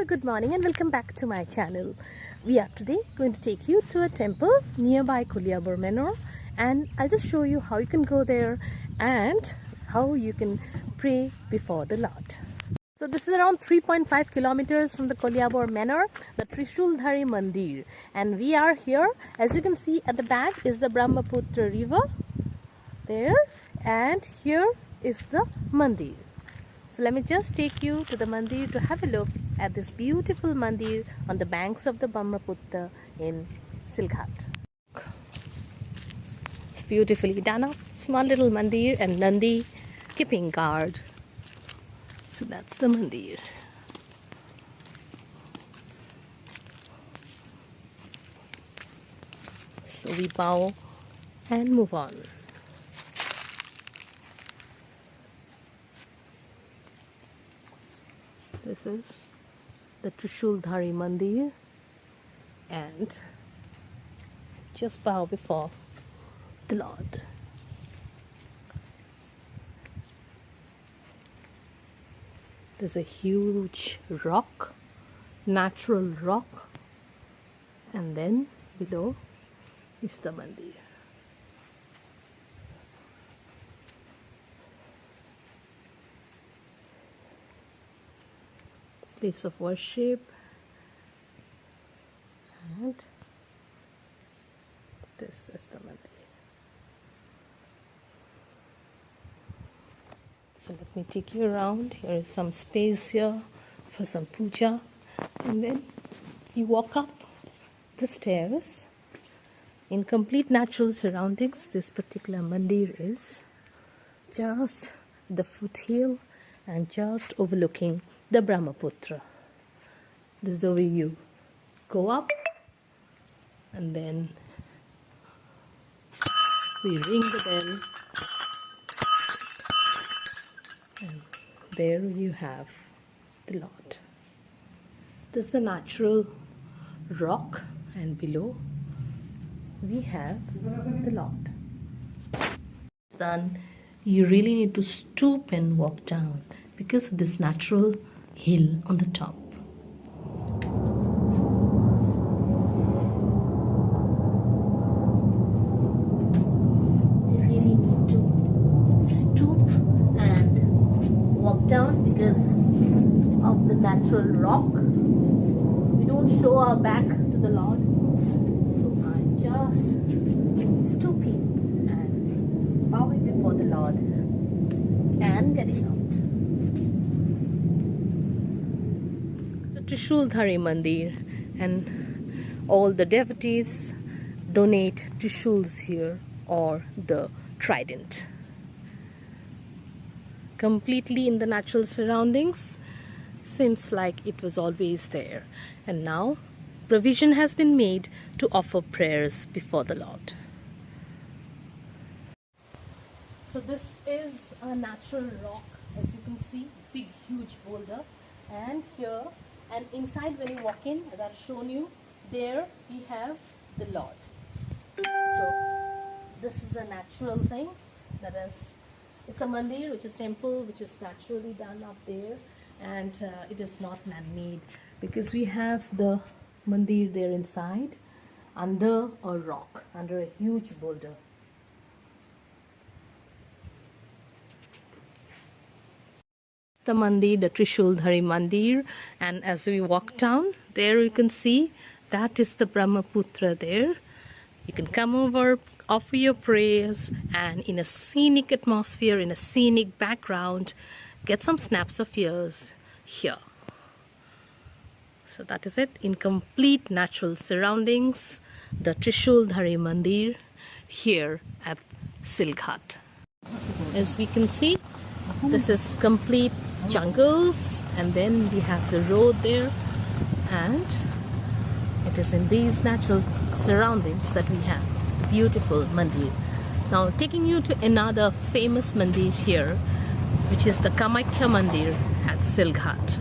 very good morning and welcome back to my channel. We are today going to take you to a temple nearby Papori Barooah, and I'll just show you how you can go there and how you can pray before the Lord. So this is around 3.5 kilometers from the Papori Barooah, the Trishuldhari Mandir, and we are here. As you can see at the back is the Brahmaputra river there, and here is the Mandir. So let me just take you to the Mandir to have a look at this beautiful Mandir on the banks of the Brahmaputra in Silghat. It's beautifully done up, small little Mandir and Nandi keeping guard. So that's the Mandir. So we bow and move on. This is the Trishuldhari Mandir, and just bow before the Lord. There's a huge rock, natural rock, and then below is the Mandir. Place of worship, and this is the Mandir. So let me take you around. Here is some space here for some puja, and then you walk up the stairs in complete natural surroundings. This particular Mandir is just the foothill and just overlooking the Brahmaputra. This is the way you go up, and then we ring the bell, and there you have the Lord. This is the natural rock, and below we have the Lord. Son, you really need to stoop and walk down because of this natural hill on the top. You really need to stoop and walk down because of the natural rock. We don't show our back to the Lord, so I'm just stooping and bowing before the Lord and getting out. Trishuldhari Mandir, and all the devotees donate Trishuls here or the trident. Completely in the natural surroundings, seems like it was always there, and now provision has been made to offer prayers before the Lord. So this is a natural rock, as you can see, big huge boulder, and here and inside when you walk in, as I've shown you, there we have the Lord. So this is a natural thing, that is, it's a mandir, which is temple, which is naturally done up there, and it is not man-made because we have the mandir there inside under a rock, under a huge boulder. The Mandir, the Trishuldhari Mandir, and as we walk down, there you can see that is the Brahmaputra there. You can come over, offer your prayers, and in a scenic atmosphere, in a scenic background, get some snaps of yours here. So that is it, in complete natural surroundings, the Trishuldhari Mandir here at Silghat. As we can see, this is complete jungles, and then we have the road there, and it is in these natural surroundings that we have the beautiful Mandir. Now taking you to another famous Mandir here, which is the Kamakhya Mandir at Silghat.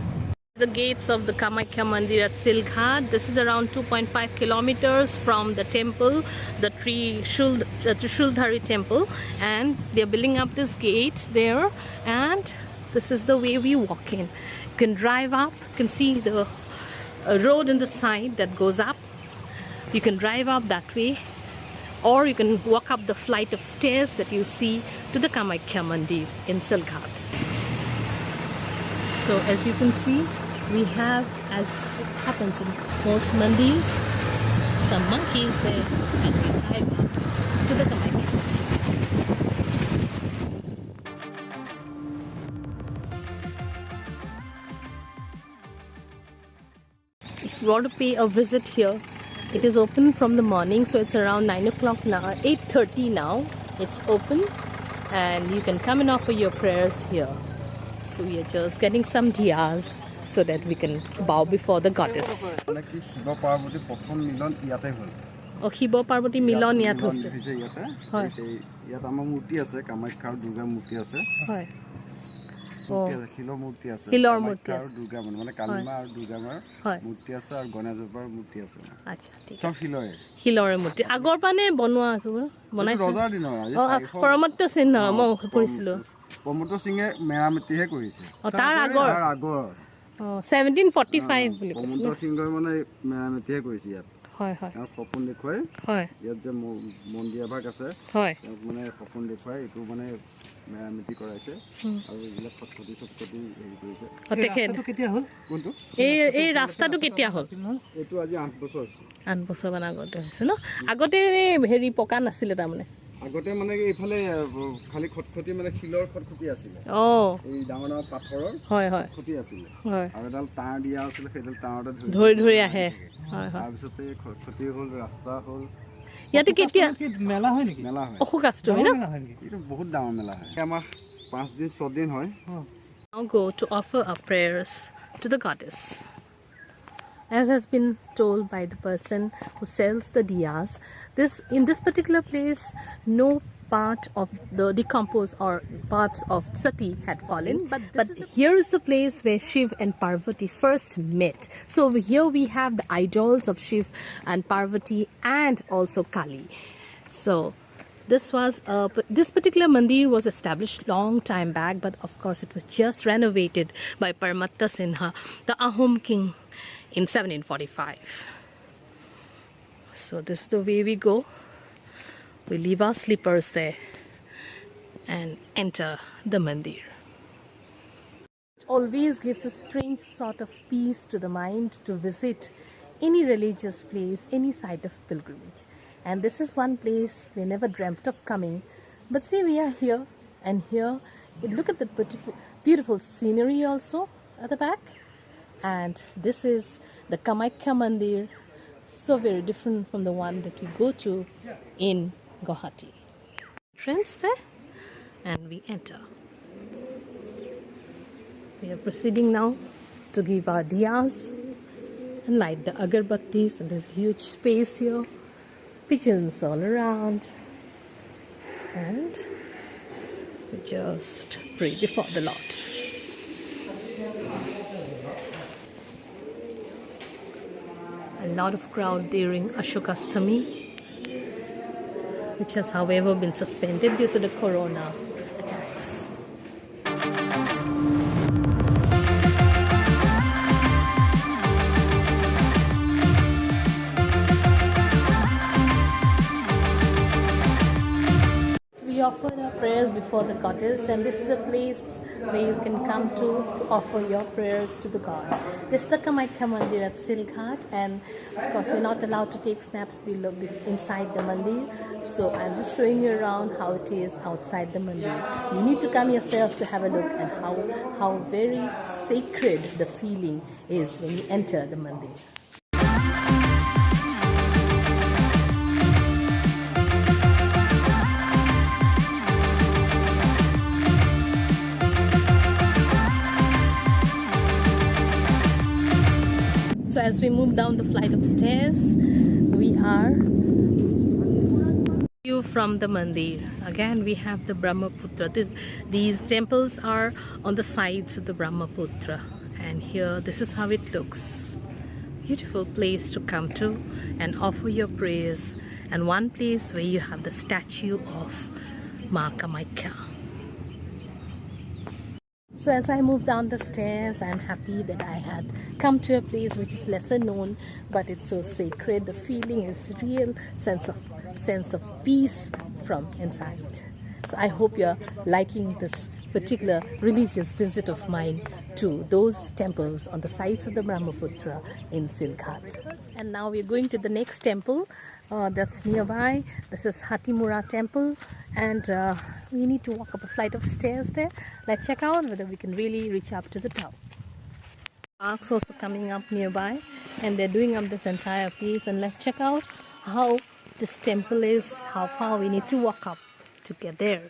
The gates of the Kamakhya Mandir at Silghat. This is around 2.5 kilometers from the temple, the Trishuldhari temple, and they're building up this gate there, and this is the way we walk in. You can drive up, you can see the a road in the side that goes up. You can drive up that way, or you can walk up the flight of stairs that you see to the Kamakhya Mandir in Silghat. So as you can see, we have, as it happens in most mandirs, some monkeys there, and we drive up to the Kamakhya. If you want to pay a visit here, it is open from the morning, so it's around 9 o'clock now, 8:30 now. It's open, and you can come and offer your prayers here. So we are just getting some diyas so that we can bow before the goddess. Oh, Shiva Parvati Milon yat hoise. Hoy. Yat amar murti ase, Kamakhya Durga murti ase. Hoy. Hilor murti ase. Hilor murti ase. Durga mane Kalima aur Durga mar murti ase aur Ganeshopar murti ase. Acha, thik ase. Sob hilore. Hilore murti. Agor pane bonwa asu bonaise. Rojar dinor. Paramatya Sin mo porisilu. Paramatya Singhe merameti he korise. Tar agor. Tar agor. 1745 বুলি কৈছে। Paramatya Singhe mane merameti he korise yat. হয় হয় সপোন দেখুৱাই হয় ইয়াত যে মন্দিৰ ভাগ আছে হয় মানে সপোন দেখুৱাই এটো মানে মেৰামতি কৰাইছে আৰু এইবিলাক ফটফটি হেৰি কৰিছে ৰাস্তাটো কেতিয়া হ'ল কোনটো এই ৰাস্তাটো কেতিয়া হ'ল এটো আজি 8 বছৰ হৈছে 8 বছৰ মান আগতে হৈছে ন আগতে হেৰি পকা নাছিলে তাৰ মানে আগতে মানে এইফালে খালি খটখটি মানে শিলৰ খটখটি আছিল এই ডাঙৰ পাথৰৰ হয় হয় খটখটি আছিল হয় আৰু এডাল তাঁৰ দিয়া আছিল সেইডাল তাঁৰতে ধৰি ধৰি আহে হয় হয় তাৰপিছতে খটখটি হ'ল ৰাস্তা হ'ল ইয়াতে কেতিয়া মেলা হয় নেকি মেলা হয় অশোকাষ্টমী ন এটা বহুত ডাঙৰ মেলা হয় আমাৰ 5 দিন 6 দিন হয় Now go to offer our prayers to the goddess. As has been told by the person who sells the diyas, in this particular place, no part of the decomposed or parts of Sati had fallen. But here is the place where Shiv and Parvati first met. So here we have the idols of Shiv and Parvati and also Kali. So this particular mandir was established long time back, but of course it was just renovated by Paramatya Sinha, the Ahom king, in 1745. So this is the way we go. We leave our slippers there and enter the mandir. It always gives a strange sort of peace to the mind to visit any religious place, any site of pilgrimage. And this is one place we never dreamt of coming. But see, we are here, and here, look at the beautiful scenery also at the back. And this is the Kamakhya Mandir, so very different from the one that we go to in Guwahati. Entrance there, and we enter. We are proceeding now to give our diyas and light the agarbattis, and there's a huge space here. Pigeons all around, and we just pray before the Lord. A lot of crowd during Ashokastami, which has however been suspended due to the corona attacks. We offered our prayers before the goddess, and this is a place where you can come to offer your prayers to the god. This is the Kamakhya Mandir at Silghat, and of course we're not allowed to take snaps below inside the mandir, so I'm just showing you around how it is outside the mandir. You need to come yourself to have a look at how very sacred the feeling is when you enter the mandir. So as we move down the flight of stairs, we are view from the mandir. Again, we have the Brahmaputra. These temples are on the sides of the Brahmaputra, and here this is how it looks. Beautiful place to come to and offer your prayers, and one place where you have the statue of Ma Kamakhya. So as I moved down the stairs, I'm happy that I had come to a place which is lesser known, but it's so sacred. The feeling is real sense of peace from inside. So I hope you're liking this particular religious visit of mine to those temples on the sides of the Brahmaputra in Silghat. And now we're going to the next temple that's nearby. This is Hatimura temple, and we need to walk up a flight of stairs there. Let's check out whether we can really reach up to the top. Parks also coming up nearby, and they're doing up this entire piece. And let's check out how this temple is, how far we need to walk up to get there.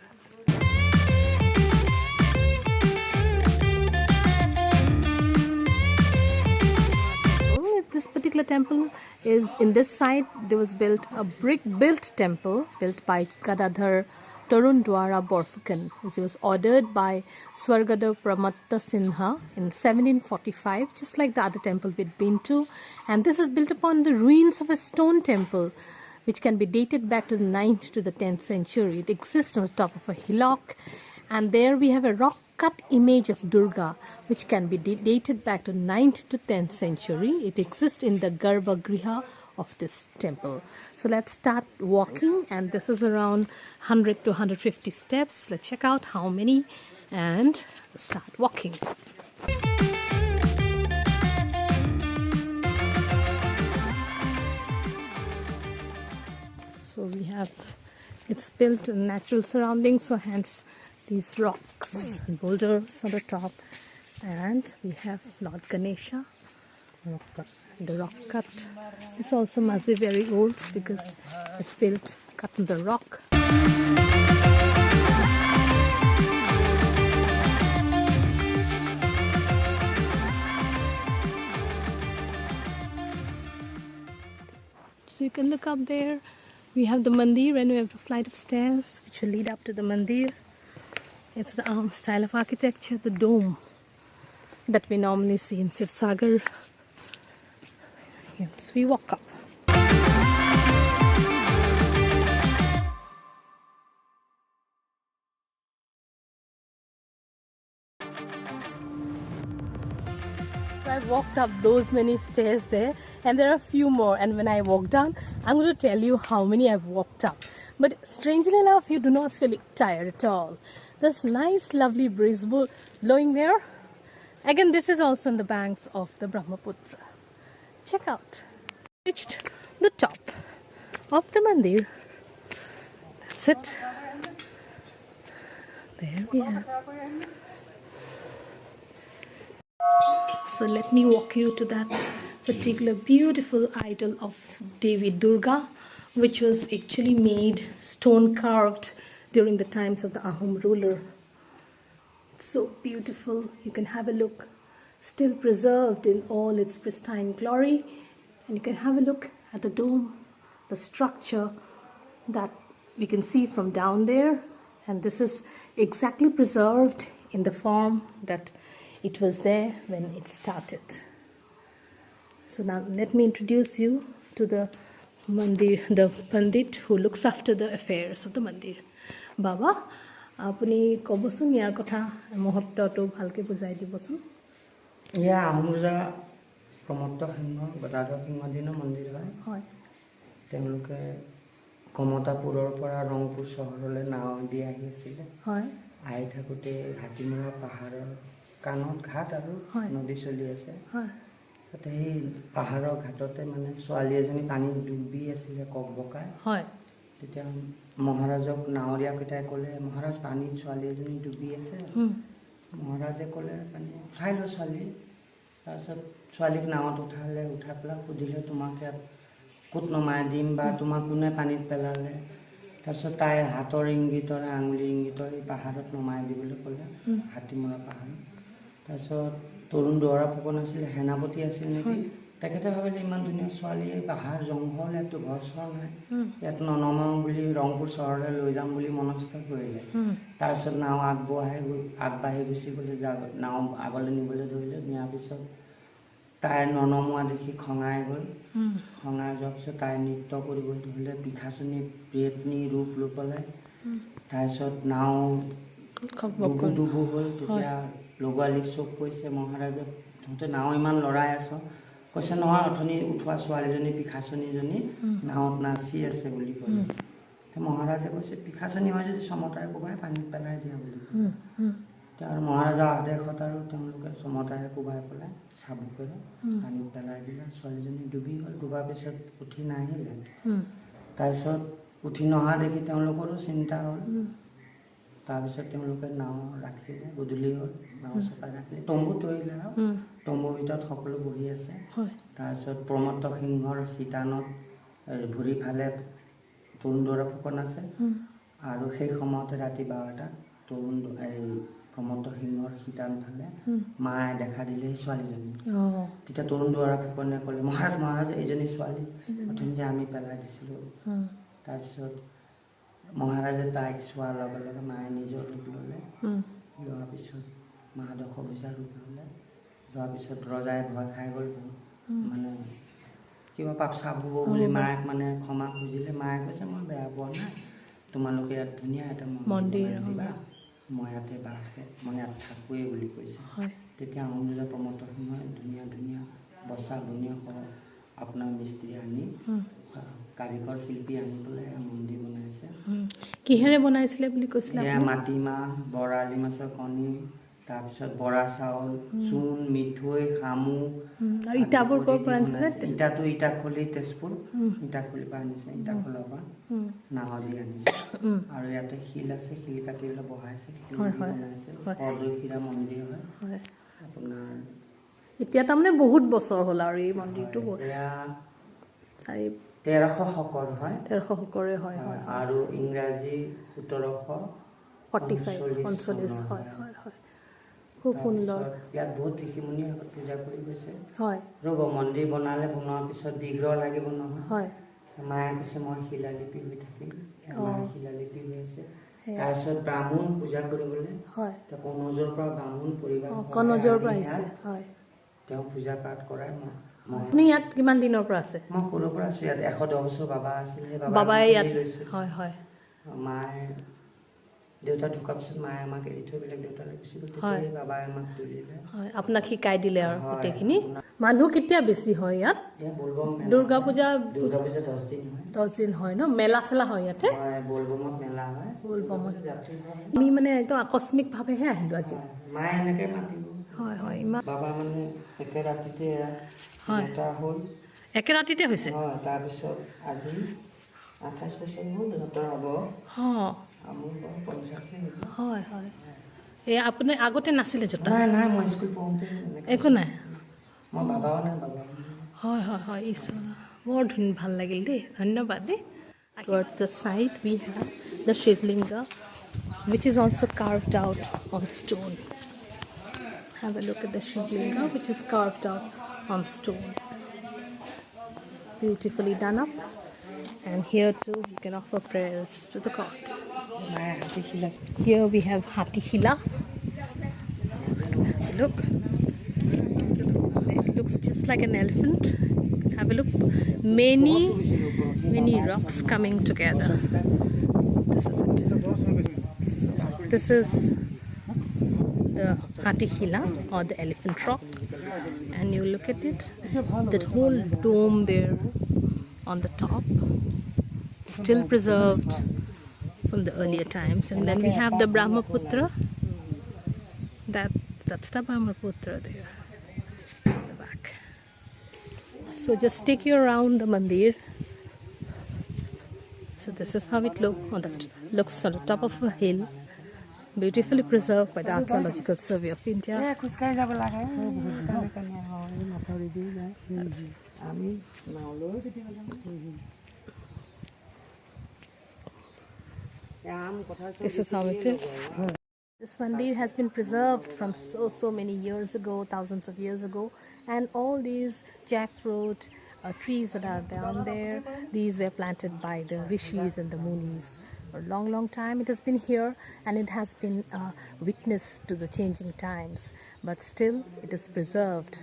This particular temple is in this side. There was built a brick built temple built by Gadadhar Tarundwara Borfukan. It was ordered by Swargada Pramatta Sinha in 1745, just like the other temple we'd been to. And this is built upon the ruins of a stone temple which can be dated back to the 9th to the 10th century. It exists on the top of a hillock, and there we have a rock cut image of Durga which can be dated back to 9th to 10th century. It exists in the Garbhagriha of this temple. So let's start walking, and this is around 100 to 150 steps. Let's check out how many and start walking. So we have, it's built in natural surroundings, so hence these rocks and boulders on the top. And we have Lord Ganesha, the rock cut. This also must be very old because it's built cut in the rock. So you can look up there. We have the mandir, and we have the flight of stairs which will lead up to the mandir. It's the style of architecture, the dome that we normally see in Sivsagar. Yes, we walk up. I walked up those many stairs there, and there are a few more, and when I walk down I'm going to tell you how many I've walked up. But strangely enough, you do not feel tired at all. There's nice lovely breeze blowing there. Again, this is also on the banks of the Brahmaputra. Check out. Reached the top of the mandir. That's it. There we are. So let me walk you to that particular beautiful idol of Devi Durga, which was actually made stone carved during the times of the Ahom ruler. It's so beautiful. You can have a look. Still preserved in all its pristine glory. And you can have a look at the dome, the structure that we can see from down there. And this is exactly preserved in the form that it was there when it started. So now let me introduce you to the mandir, the Pandit who looks after the affairs of the mandir. Baba, apuni kobosun yar kotha muhurto to bhalke bujai dibosun. Yeah, Amuja Promoter Hingo, but I don't think Madina Mandira. Teluke Komotapur or Rongpur Sohole now, the I থাকোঁতে হাতিমৰা পাহাৰৰ কাণত ঘাট আৰু নদী চলি আছে তাতে এই পাহাৰৰ ঘাটতে মানে ছোৱালী এজনী পানীত ডুবি আছিলে ককবকাই তেতিয়া মহাৰাজক নাৱৰীয়া কেইটাই ক'লে মহাৰাজ পানীত ছোৱালী এজনী ডুবি আছে মহাৰাজে ক'লে মানে উঠাই ল ছোৱালী তাৰপিছত ছোৱালীক নাৱত উঠালে উঠাই পেলাই সুধিলে তোমাক ক'ত নমাই দিম বা তোমাক কোনে পানীত পেলালে তাৰপিছত তাই হাতৰ ইংগিতৰে আঙুলি ইংগিতৰে পাহাৰত নমাই দিবলৈ ক'লে হাতিমৰা পাহাৰ তাৰপিছত তৰুণ দুৱাৰা ফুকন আছিল সেনাপতি আছিল নেকি তেখেতে ভাবিলে ইমান ধুনীয়া ছোৱালী পাহাৰ জংঘল ইয়াতো ঘৰ চৰ নাই ইয়াত ননমাওঁ বুলি ৰংপুৰ চহৰলৈ লৈ যাম বুলি মনস্থ কৰিলে তাৰপিছত নাও আগবাঢ়ি গুচি গ'লে নাও আগলৈ নিবলৈ ধৰিলে নিয়াৰ পিছত তাই ননমোৱা দেখি খঙাই গ'ল খঙাই যোৱাৰ পিছত তাই নৃত্য কৰিবলৈ ধৰিলে পিঠাচনী পেটনি ৰূপ লৈ পেলাই তাৰপিছত নাও ডুবু হ'ল তেতিয়া লগোৱালীক চব কৈছে মহাৰাজক তহঁতে নাও ইমান লৰাই আছ কৈছে নহয় অথনি উঠোৱা ছোৱালীজনী পিখাচনীজনী নাৱত নাচি আছে বুলি ক'লে মহাৰাজে কৈছে পিখাচনী হয় যদি চমতাৰে কোবাই পানীত পেলাই দিয়া বুলি আৰু মহাৰাজাৰ আদেশত আৰু তেওঁলোকে চমতাৰে কোবাই পেলাই চাবুকেৰে পানীত পেলাই দিলে ছোৱালীজনী ডুবি গ'ল ডুবাৰ পিছত উঠি নাহিলে তাৰপিছত উঠি নহা দেখি তেওঁলোকৰো চিন্তা হ'ল তাৰপিছত তেওঁলোকে নাও ৰাখিলে গধূলি হ'ল নাও চপাই ৰাখিলে তম্বু তৰিলে আৰু তম্বুৰ ভিতৰত সকলো বহি আছে তাৰপিছত প্ৰমত্ত সিংহৰ শিতানত ভৰি ফালে তৰুণদৰা ফুকন আছে আৰু সেই সময়তে ৰাতি 12টাত প্ৰমত্ত সিংহৰ শিতান ফালে মায়ে দেখা দিলে ছোৱালীজনী তেতিয়া তৰুণদৰা ফুকনে ক'লে মহাৰাজ এইজনী ছোৱালী অথনি যে আমি পেলাই দিছিলোঁ তাৰপিছত মহাৰাজে তাইক চোৱাৰ লগে লগে মায়ে নিজৰ ৰূপ ল'লে লোৱাৰ পিছত মা দশভূজা ৰূপ ল'লে লোৱাৰ পিছত ৰজাই ভয় খাই গ'ল মানে কিবা পাপ চাপ হ'ব বুলি মায়েক মানে ক্ষমা খুজিলে মায়ে কৈছে মই বেয়া পোৱা নাই তোমালোকে ইয়াত ধুনীয়া এটা মন্দিৰ দিবা মই ইয়াতে মই ইয়াত থাকোৱেই বুলি কৈছে তেতিয়া আহোম ৰজা প্ৰমত্ত সিংহই ধুনীয়া ধুনীয়া বচা বনীয়া সহ আপোনাৰ মিস্ত্ৰী আনি কাৰিকৰ শিল্পী আনি পেলাই মন্দিৰ বনাইছে কিহেৰে বনাইছিলে বুলি কৈছিলে মাটিমাহ বৰালি মাছৰ কণী তাৰপিছত বৰা চাউল চূণ মিঠৈ শামুক ইটাবোৰ ক'ৰ পৰা আনিছিলে ইটাটো ইটাখলি তেজপুৰ ইটাখলিৰ পৰা আনিছে ইটাখলৰ পৰা নাও দি আনিছে আৰু ইয়াতে শিল আছে শিল কাটি পেলাই বহাইছে বনাইছে পৰদৈশিৰা মন্দিৰ হয় আপোনাৰ এতিয়া তাৰমানে বহুত বছৰ হ'ল আৰু এই মন্দিৰটো 1300 শকৰ হয় 1300 শকৰে হয় আৰু ইংৰাজী 1745 হয় খুব সুন্দৰ ইয়াত বহুত ঋষিমুনি পূজা কৰি গৈছে হয় ৰ'ব মন্দিৰ বনালে বনোৱাৰ পিছত বিগ্ৰহ লাগিব নহয় হয় মায়ে কৈছে মই শিলালিপি হৈ থাকিম মায়ে শিলালিপি হৈ আছে তাৰপিছত ব্ৰাহ্মণ পূজা কৰিবলৈ হয় কনৌজৰ পৰা ব্ৰাহ্মণ পৰিবাৰ কনৌজৰ পৰা আহিছে হয় তেওঁ পূজা পাঠ কৰাই আপুনি ইয়াত কিমান দিনৰ পৰা আছে মই সৰুৰ পৰা আছোঁ ইয়াত 110 বছৰ বাবা আছিল সেই বাবাই ইয়াত হয় হয় মায়ে দেউতা ঢুকাৰ পিছত মায়ে আমাক এৰি থৈ বেলেগ দেউতালৈ গুচি গ'ল তেতিয়াই বাবাই আমাক তুলিলে হয় আপোনাক শিকাই দিলে আৰু গোটেইখিনি মানুহ কেতিয়া বেছি হয় ইয়াত দুৰ্গা পূজা 10 দিন হয় ন মেলা চেলা হয় ইয়াতে বলবমত মেলা হয় বলবমত আমি মানে একদম আকস্মিকভাৱেহে আহিলোঁ আজি মায়ে এনেকৈ মাতিব হয় হয় ইমান বাবা মানে একে ৰাতিতে হ'ল একে ৰাতিতে হৈছে হয় তাৰপিছত আজি 28 বছৰ হ'ল সিহঁতৰ হ'ব হয় হয় এই আপুনি আগতে নাছিলে জোতা নাই মই স্কুল পঢ়োঁতে একো নাই মই বাবাও নাই বাবা হয় হয় হয় ঈশ্বৰ বৰ ভাল লাগিল দেই ধন্যবাদ দেই towards the side we have the Shivlinga which is also carved out on stone. Have a look at the Shivlinga which is carved out on stone. Beautifully done up. And here too you can offer prayers to the god. Here we have Hatihila. Look. It looks just like an elephant. Have a look. Many rocks coming together. This is it. So this is the Hatihila or the elephant rock. And you look at it. That whole dome there on the top. Still preserved from the earlier times. And then we have the Brahmaputra. That's the Brahmaputra there at the back. So just take you around the mandir. So this is how it looks on the top of a hill, beautifully preserved by the Archaeological Survey of India. This is how it is. This mandir has been preserved from so many years ago, thousands of years ago, and all these jackfruit trees that are down there, these were planted by the rishis and the munis. For a long time it has been here, and it has been a witness to the changing times, but still it is preserved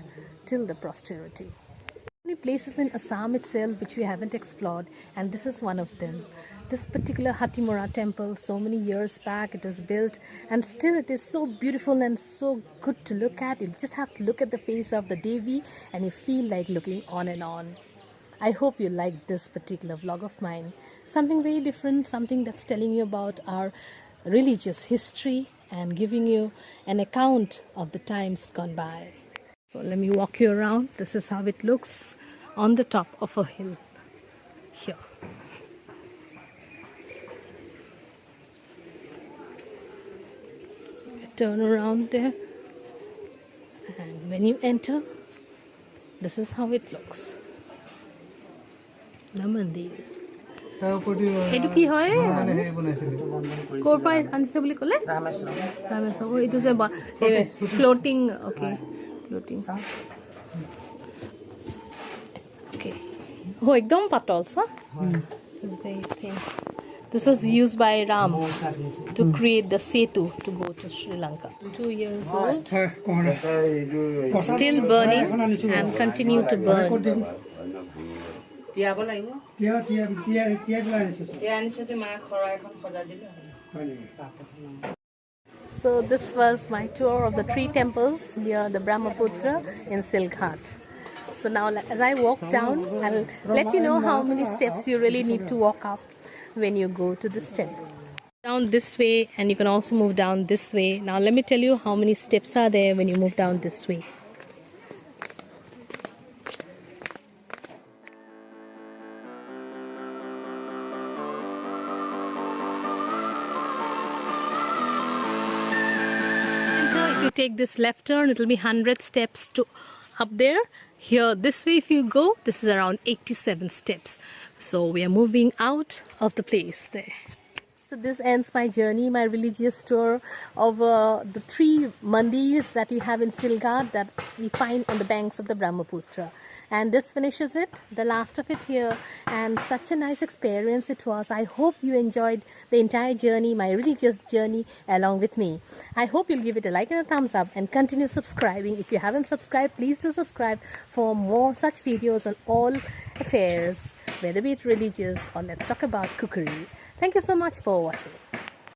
till the posterity. Many places in Assam itself which we haven't explored, and this is one of them. this particular Hatimura temple, so many years back it was built, and still it is so beautiful and so good to look at. You just have to look at the face of the Devi and you feel like looking on and on. I hope you like this particular vlog of mine. Something very different, something that's telling you about our religious history and giving you an account of the times gone by. So let me walk you around. This is how it looks on the top of a hill here. Turn around there, and when you enter, this is how it looks. The mandir. এইটো কি হয় ক'ৰ পৰা আনিছে বুলি ক'লে ৰামেশ্বৰ এইটো যে floating okay floating okay একদম পাতল চোৱা This was used by Ram to create the setu to go to Sri Lanka. 2 years old, still burning and continue to burn. So this was my tour of the 3 temples near the Brahmaputra in Silghat. So now as I walk down, I'll let you know how many steps you really need to walk up when you go to this temple. Down this way, and you can also move down this way. Now let me tell you how many steps are there when you move down this way. If you take this left turn, it will be 100 steps to up there. Here this way if you go, this is around 87 steps. So we are moving out of the place there. So this ends my journey, my religious tour over the 3 mandirs that we have in Silghat that we find on the banks of the Brahmaputra. And this finishes it, the last of it here, and such a nice experience it was. I hope you enjoyed the entire journey, my religious journey along with me. I hope you'll give it a like and a thumbs up and continue subscribing. If you haven't subscribed, please do subscribe for more such videos on all affairs, whether be it religious or let's talk about cookery. Thank you so much for watching.